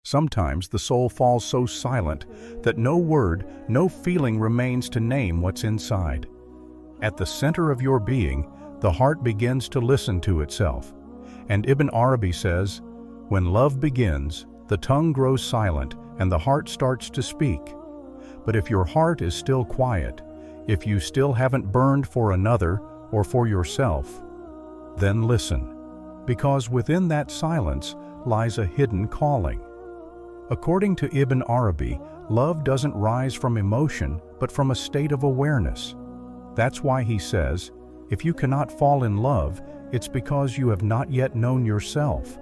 Sometimes the soul falls so silent that no word, no feeling remains to name what's inside. At the center of your being, the heart begins to listen to itself. And Ibn Arabi says, "When love begins, the tongue grows silent and the heart starts to speak." But if your heart is still quiet, if you still haven't burned for another or for yourself, then listen, because within that silence lies a hidden calling. According to Ibn Arabi, love doesn't rise from emotion, but from a state of awareness. That's why he says, if you cannot fall in love, it's because you have not yet known yourself.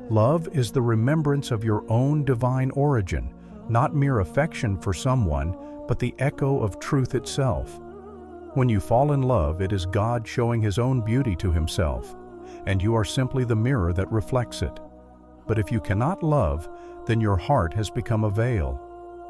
Love is the remembrance of your own divine origin, not mere affection for someone, but the echo of truth itself. When you fall in love, it is God showing His own beauty to Himself, and you are simply the mirror that reflects it. But if you cannot love, then your heart has become a veil.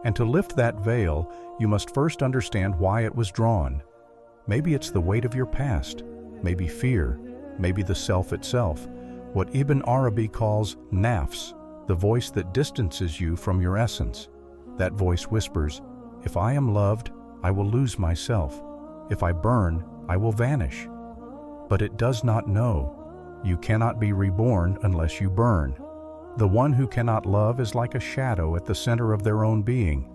And to lift that veil, you must first understand why it was drawn. Maybe it's the weight of your past, maybe fear, maybe the self itself, what Ibn Arabi calls nafs, the voice that distances you from your essence. That voice whispers, "If I am loved, I will lose myself. If I burn, I will vanish." But it does not know. You cannot be reborn unless you burn. The one who cannot love is like a shadow at the center of their own being.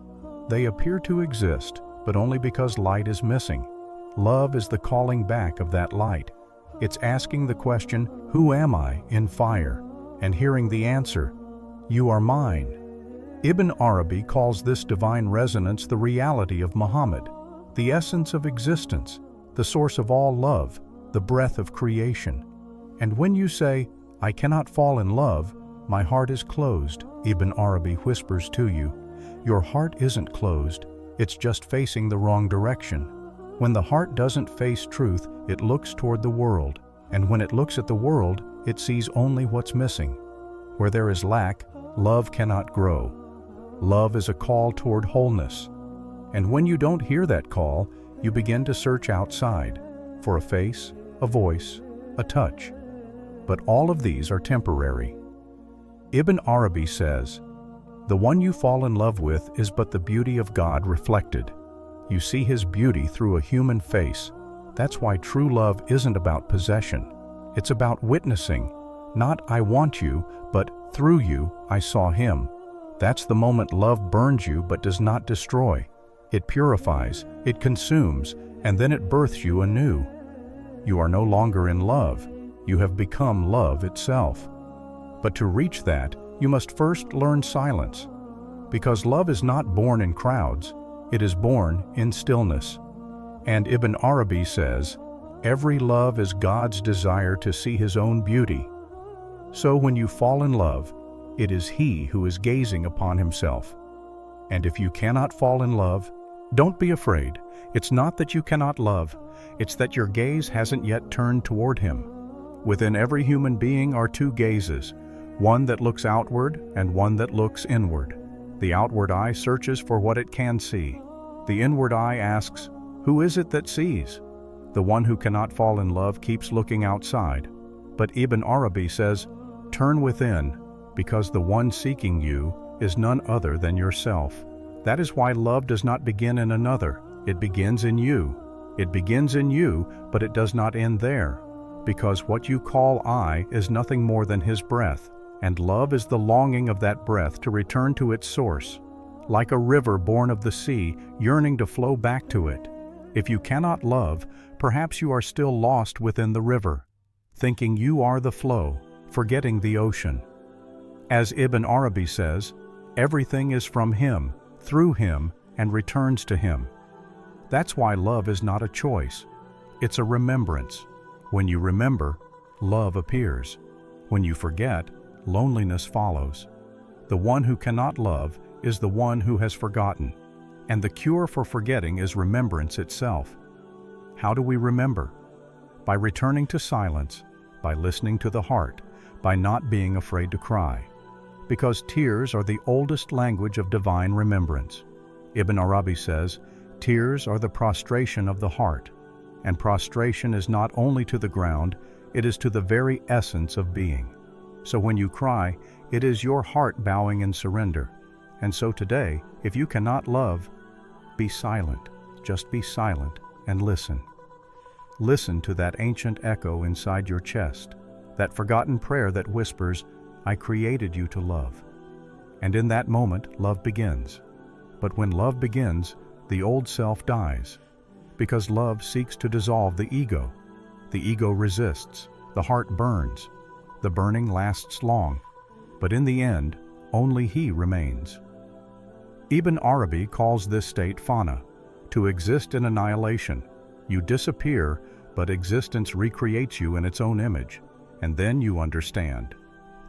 They appear to exist, but only because light is missing. Love is the calling back of that light. It's asking the question, "Who am I?" in fire, and hearing the answer, "You are mine." Ibn Arabi calls this divine resonance the reality of Muhammad, the essence of existence, the source of all love, the breath of creation. And when you say, "I cannot fall in love, my heart is closed," Ibn Arabi whispers to you, your heart isn't closed, it's just facing the wrong direction. When the heart doesn't face truth, it looks toward the world, and when it looks at the world, it sees only what's missing. Where there is lack, love cannot grow. Love is a call toward wholeness. And when you don't hear that call, you begin to search outside for a face, a voice, a touch. But all of these are temporary. Ibn Arabi says, "The one you fall in love with is but the beauty of God reflected." You see His beauty through a human face. That's why true love isn't about possession. It's about witnessing. Not "I want you," but "through you, I saw Him." That's the moment love burns you but does not destroy. It purifies, it consumes, and then it births you anew. You are no longer in love. You have become love itself. But to reach that, you must first learn silence. Because love is not born in crowds, it is born in stillness. And Ibn Arabi says, every love is God's desire to see His own beauty. So when you fall in love, it is He who is gazing upon Himself. And if you cannot fall in love, don't be afraid. It's not that you cannot love, it's that your gaze hasn't yet turned toward Him. Within every human being are two gazes, one that looks outward and one that looks inward. The outward eye searches for what it can see. The inward eye asks, who is it that sees? The one who cannot fall in love keeps looking outside. But Ibn Arabi says, turn within, because the one seeking you is none other than yourself. That is why love does not begin in another. It begins in you. It begins in you, but it does not end there. Because what you call I is nothing more than His breath, and love is the longing of that breath to return to its source, like a river born of the sea, yearning to flow back to it. If you cannot love, perhaps you are still lost within the river, thinking you are the flow, forgetting the ocean. As Ibn Arabi says, everything is from Him, through Him, and returns to Him. That's why love is not a choice. It's a remembrance. When you remember, love appears. When you forget, loneliness follows. The one who cannot love is the one who has forgotten, and the cure for forgetting is remembrance itself. How do we remember? By returning to silence, by listening to the heart, by not being afraid to cry. Because tears are the oldest language of divine remembrance. Ibn Arabi says, tears are the prostration of the heart, and prostration is not only to the ground, it is to the very essence of being. So when you cry, it is your heart bowing in surrender. And so today, if you cannot love, be silent. Just be silent and listen. Listen to that ancient echo inside your chest, that forgotten prayer that whispers, "I created you to love." And in that moment, love begins. But when love begins, the old self dies, because love seeks to dissolve the ego. The ego resists, the heart burns. The burning lasts long, but in the end, only he remains. IBN Arabi calls this state fana, to exist in annihilation. You disappear, but existence recreates you in its own image, and then you understand.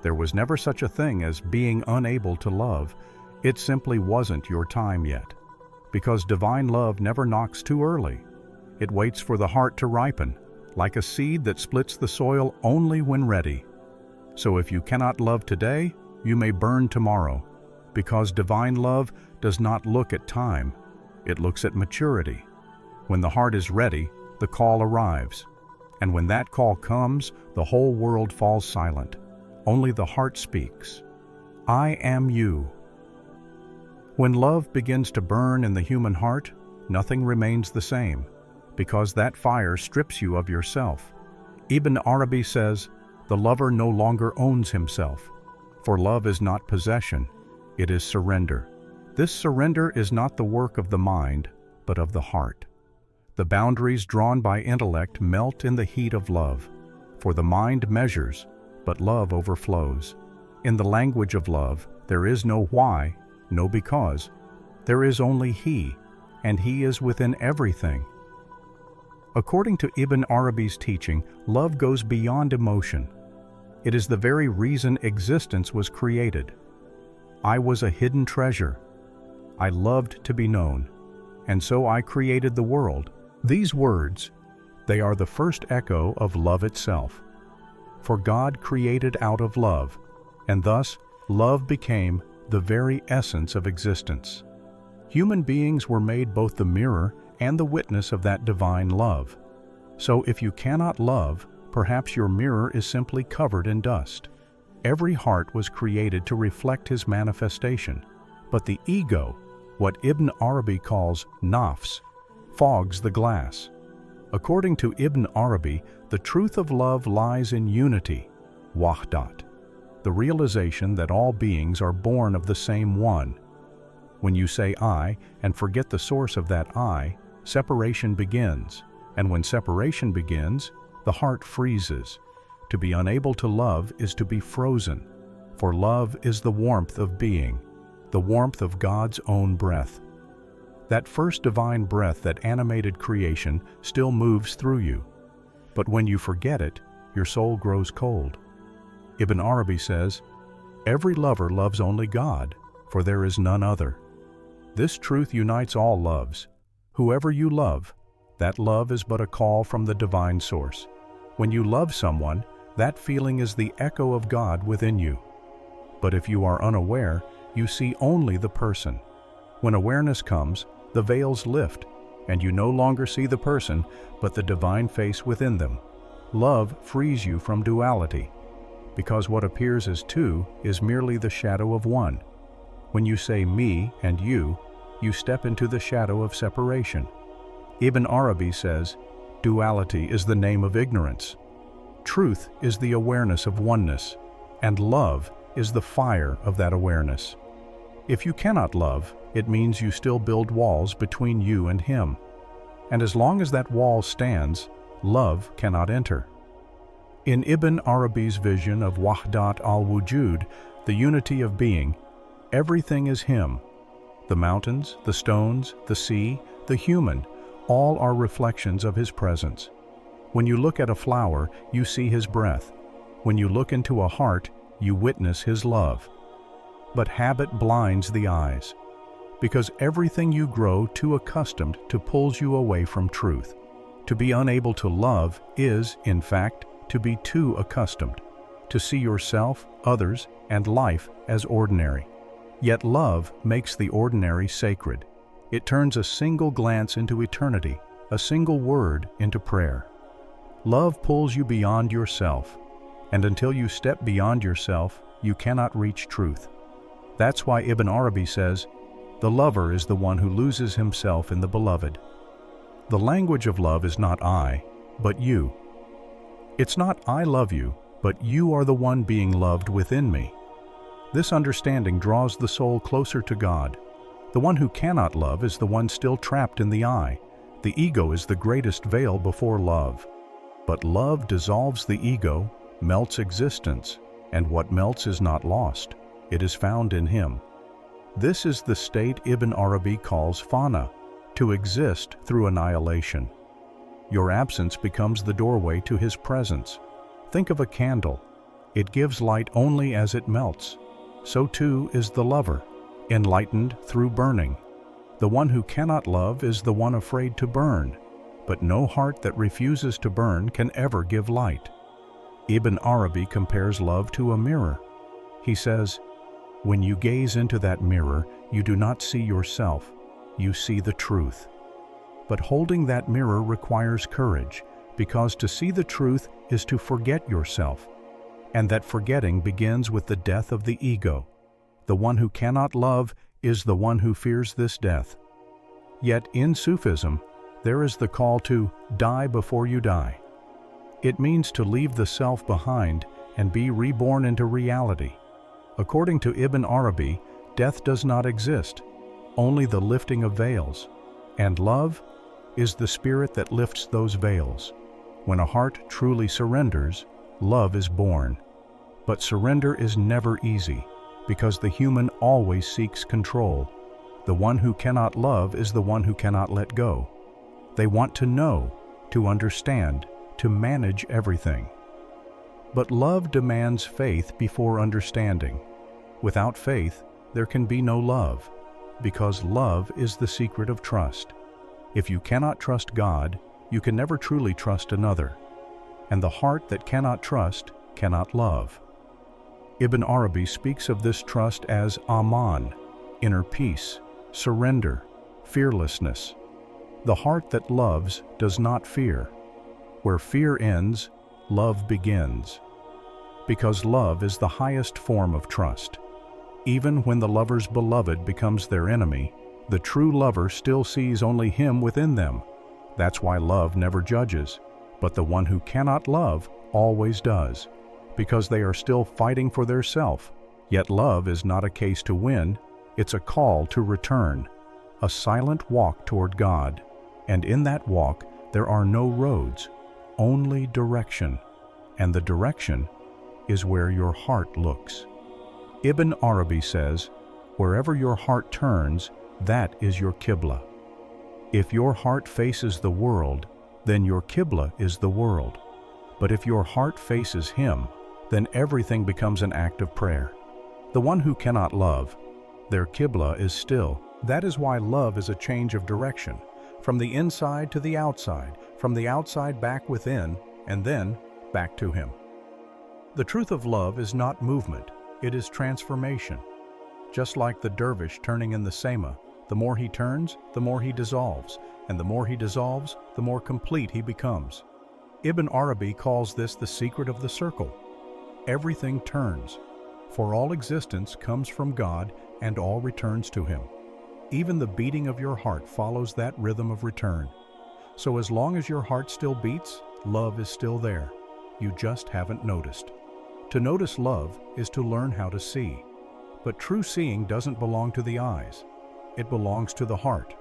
There was never such a thing as being unable to love. It simply wasn't your time yet. Because divine love never knocks too early. It waits for the heart to ripen, like a seed that splits the soil only when ready. So if you cannot love today, you may burn tomorrow, because divine love does not look at time. It looks at maturity. When the heart is ready, the call arrives. And when that call comes, the whole world falls silent. Only the heart speaks. I am you. When love begins to burn in the human heart, nothing remains the same, because that fire strips you of yourself. IBN Arabi says, the lover no longer owns himself, for love is not possession, it is surrender. This surrender is not the work of the mind, but of the heart. The boundaries drawn by intellect melt in the heat of love, for the mind measures, but love overflows. In the language of love, there is no why, no because. There is only He, and He is within everything. According to IBN Arabi's teaching, love goes beyond emotion. It is the very reason existence was created. I was a hidden treasure. I loved to be known, and so I created the world. These words, they are the first echo of love itself. For God created out of love, and thus love became the very essence of existence. Human beings were made both the mirror and the witness of that divine love. So if you cannot love, perhaps your mirror is simply covered in dust. Every heart was created to reflect His manifestation, but the ego, what IBN Arabi calls nafs, fogs the glass. According to IBN Arabi, the truth of love lies in unity, wahdat, the realization that all beings are born of the same one. When you say I and forget the source of that I, separation begins, and when separation begins, the heart freezes. To be unable to love is to be frozen, for love is the warmth of being, the warmth of God's own breath. That first divine breath that animated creation still moves through you, but when you forget it, your soul grows cold. IBN Arabi says, every lover loves only God, for there is none other. This truth unites all loves. Whoever you love, that love is but a call from the divine source. When you love someone, that feeling is the echo of God within you. But if you are unaware, you see only the person. When awareness comes, the veils lift, and you no longer see the person, but the divine face within them. Love frees you from duality, because what appears as two is merely the shadow of one. When you say me and you step into the shadow of separation. IBN Arabi says, duality is the name of ignorance. Truth is the awareness of oneness, and love is the fire of that awareness. If you cannot love, it means you still build walls between you and Him. And as long as that wall stands, love cannot enter. In IBN Arabi's vision of Wahdat al-Wujud, the unity of being, everything is Him. The mountains, the stones, the sea, the human, all are reflections of His presence. When you look at a flower, you see His breath. When you look into a heart, you witness His love. But habit blinds the eyes, because everything you grow too accustomed to pulls you away from truth. To be unable to love is, in fact, to be too accustomed, to see yourself, others, and life as ordinary. Yet love makes the ordinary sacred. It turns a single glance into eternity, a single word into prayer. Love pulls you beyond yourself. and until you step beyond yourself, you cannot reach truth. That's why Ibn Arabi says, "The lover is the one who loses himself in the beloved." The language of love is not I, but you. It's not I love you, but you are the one being loved within me. This understanding draws the soul closer to God. The one who cannot love is the one still trapped in the I. The ego is the greatest veil before love. But love dissolves the ego, melts existence, and what melts is not lost. It is found in Him. This is the state Ibn Arabi calls fana, to exist through annihilation. Your absence becomes the doorway to His presence. Think of a candle. It gives light only as it melts. So too is the lover, enlightened through burning. The one who cannot love is the one afraid to burn, but no heart that refuses to burn can ever give light. Ibn Arabi compares love to a mirror. He says, "When you gaze into that mirror, you do not see yourself, you see the truth." But holding that mirror requires courage, because to see the truth is to forget yourself. And that forgetting begins with the death of the ego. The one who cannot love is the one who fears this death. Yet in Sufism, there is the call to die before you die. It means to leave the self behind and be reborn into reality. According to Ibn Arabi, death does not exist, only the lifting of veils. And love is the spirit that lifts those veils. When a heart truly surrenders, love is born. But surrender is never easy, because the human always seeks control. The one who cannot love is the one who cannot let go. They want to know, to understand, to manage everything. But love demands faith before understanding. Without faith, there can be no love, because love is the secret of trust. If you cannot trust God, you can never truly trust another. And the heart that cannot trust cannot love. Ibn Arabi speaks of this trust as aman, inner peace, surrender, fearlessness. The heart that loves does not fear. Where fear ends, love begins. Because love is the highest form of trust. Even when the lover's beloved becomes their enemy, the true lover still sees only him within them. That's why love never judges, but the one who cannot love always does, because they are still fighting for their self. Yet love is not a case to win, it's a call to return, a silent walk toward God. And in that walk, there are no roads, only direction. And the direction is where your heart looks. Ibn Arabi says, "Wherever your heart turns, that is your Qibla." If your heart faces the world, then your Qibla is the world. But if your heart faces Him, then everything becomes an act of prayer. The one who cannot love, their Qibla is still. That is why love is a change of direction, from the inside to the outside, from the outside back within, and then back to Him. The truth of love is not movement, it is transformation. Just like the dervish turning in the sema, the more he turns, the more he dissolves, and the more he dissolves, the more complete he becomes. Ibn Arabi calls this the secret of the circle. Everything turns, for all existence comes from God and all returns to Him. Even the beating of your heart follows that rhythm of return. So as long as your heart still beats, love is still there. You just haven't noticed. To notice love is to learn how to see. But true seeing doesn't belong to the eyes. It belongs to the heart.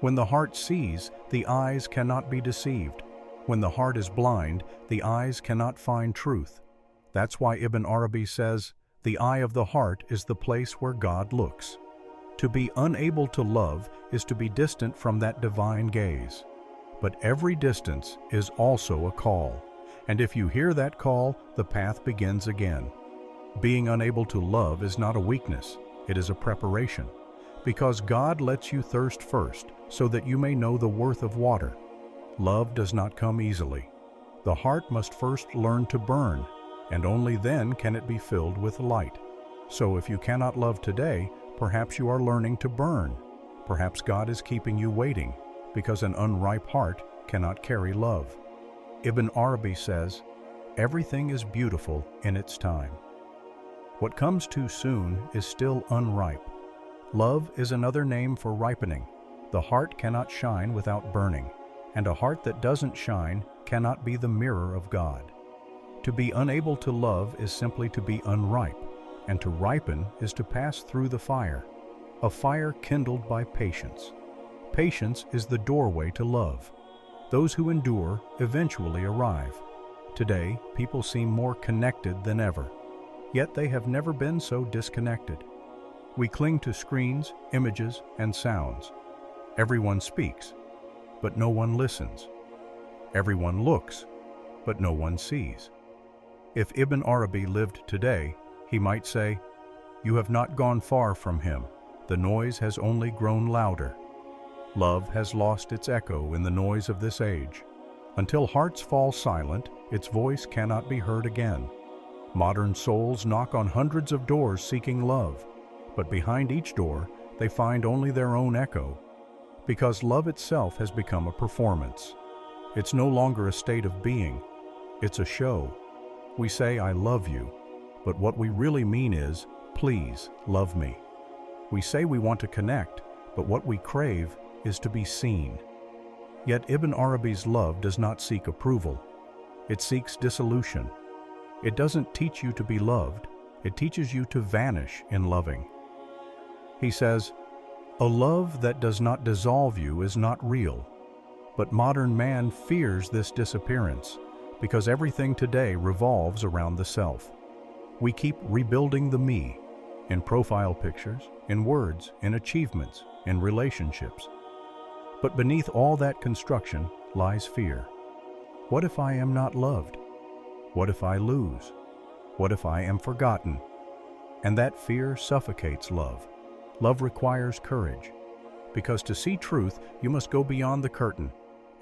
When the heart sees, the eyes cannot be deceived. When the heart is blind, the eyes cannot find truth. That's why Ibn Arabi says, "The eye of the heart is the place where God looks." To be unable to love is to be distant from that divine gaze. But every distance is also a call. And if you hear that call, the path begins again. Being unable to love is not a weakness, it is a preparation. Because God lets you thirst first, so that you may know the worth of water. Love does not come easily. The heart must first learn to burn, and only then can it be filled with light. So if you cannot love today, perhaps you are learning to burn. Perhaps God is keeping you waiting, because an unripe heart cannot carry love. Ibn Arabi says, everything is beautiful in its time. What comes too soon is still unripe. Love is another name for ripening. The heart cannot shine without burning, and a heart that doesn't shine cannot be the mirror of God. To be unable to love is simply to be unripe, and to ripen is to pass through the fire, a fire kindled by patience. Patience is the doorway to love. Those who endure eventually arrive. Today, people seem more connected than ever, yet they have never been so disconnected. We cling to screens, images, and sounds. Everyone speaks, but no one listens. Everyone looks, but no one sees. If Ibn Arabi lived today, he might say, "You have not gone far from him. The noise has only grown louder." Love has lost its echo in the noise of this age. Until hearts fall silent, its voice cannot be heard again. Modern souls knock on hundreds of doors seeking love, but behind each door, they find only their own echo. Because love itself has become a performance. It's no longer a state of being. It's a show. We say, "I love you," but what we really mean is, "Please love me." We say we want to connect, but what we crave is to be seen. Yet Ibn Arabi's love does not seek approval. It seeks dissolution. It doesn't teach you to be loved. It teaches you to vanish in loving. He says, "A love that does not dissolve you is not real." But modern man fears this disappearance because everything today revolves around the self. We keep rebuilding the me, in profile pictures, in words, in achievements, in relationships. But beneath all that construction lies fear. What if I am not loved? What if I lose? What if I am forgotten? And that fear suffocates love. Love requires courage, because to see truth, you must go beyond the curtain,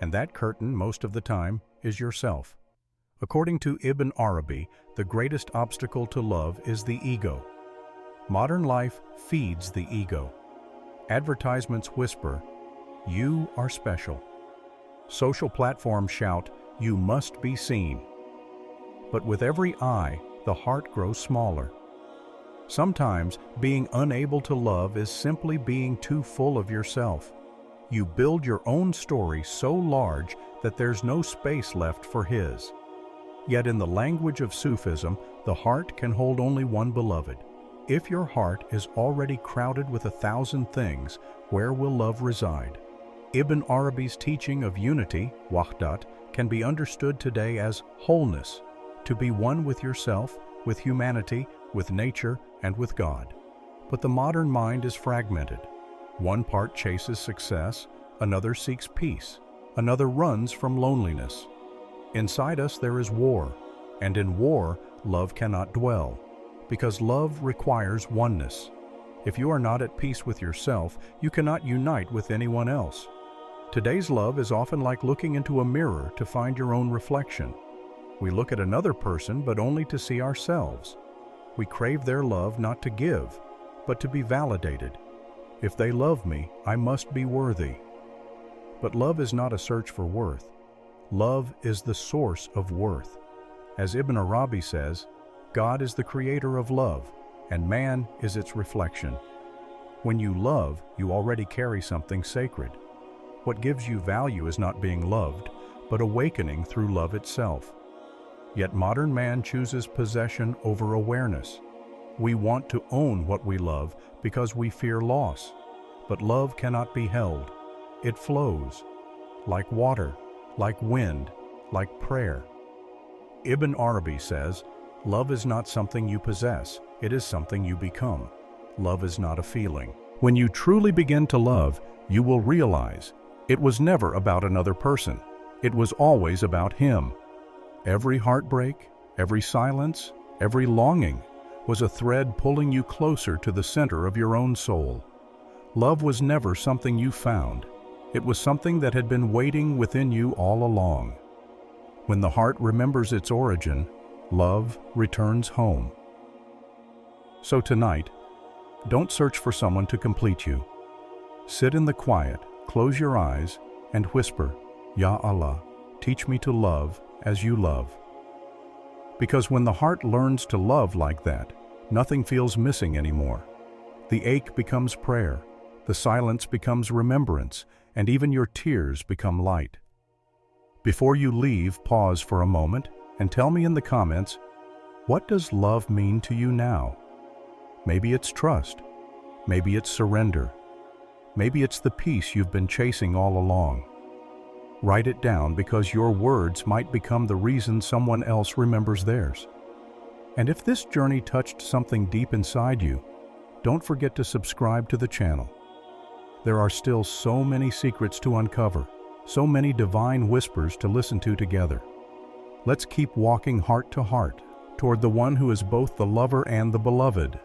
and that curtain, most of the time, is yourself. According to Ibn Arabi, the greatest obstacle to love is the ego. Modern life feeds the ego. Advertisements whisper, "You are special." Social platforms shout, "You must be seen." But with every eye, the heart grows smaller. Sometimes being unable to love is simply being too full of yourself. You build your own story so large that there's no space left for his. Yet in the language of Sufism, the heart can hold only one beloved. If your heart is already crowded with 1,000 things, where will love reside? Ibn Arabi's teaching of unity, wahdat, can be understood today as wholeness, to be one with yourself, with humanity, with nature, and with God. But the modern mind is fragmented. One part chases success, another seeks peace, another runs from loneliness. Inside us there is war, and in war, love cannot dwell, because love requires oneness. If you are not at peace with yourself, you cannot unite with anyone else. Today's love is often like looking into a mirror to find your own reflection. We look at another person, but only to see ourselves. We crave their love not to give, but to be validated. If they love me, I must be worthy. But love is not a search for worth. Love is the source of worth. As Ibn Arabi says, God is the creator of love, and man is its reflection. When you love, you already carry something sacred. What gives you value is not being loved, but awakening through love itself. Yet modern man chooses possession over awareness. We want to own what we love because we fear loss. But love cannot be held. It flows, like water, like wind, like prayer. Ibn Arabi says, love is not something you possess, it is something you become. Love is not a feeling. When you truly begin to love, you will realize it was never about another person. It was always about him. Every heartbreak, every silence, every longing was a thread pulling you closer to the center of your own soul. Love was never something you found. It was something that had been waiting within you all along. When the heart remembers its origin, love returns home. So tonight, don't search for someone to complete you. Sit in the quiet, close your eyes, and whisper, Ya Allah, teach me to love as you love. Because when the heart learns to love like that, nothing feels missing anymore. The ache becomes prayer, the silence becomes remembrance, and even your tears become light. Before you leave, pause for a moment and tell me in the comments, what does love mean to you now? Maybe it's trust. Maybe it's surrender. Maybe it's the peace you've been chasing all along. Write it down because your words might become the reason someone else remembers theirs. And if this journey touched something deep inside you, don't forget to subscribe to the channel. There are still so many secrets to uncover, so many divine whispers to listen to together. Let's keep walking heart to heart toward the one who is both the lover and the beloved.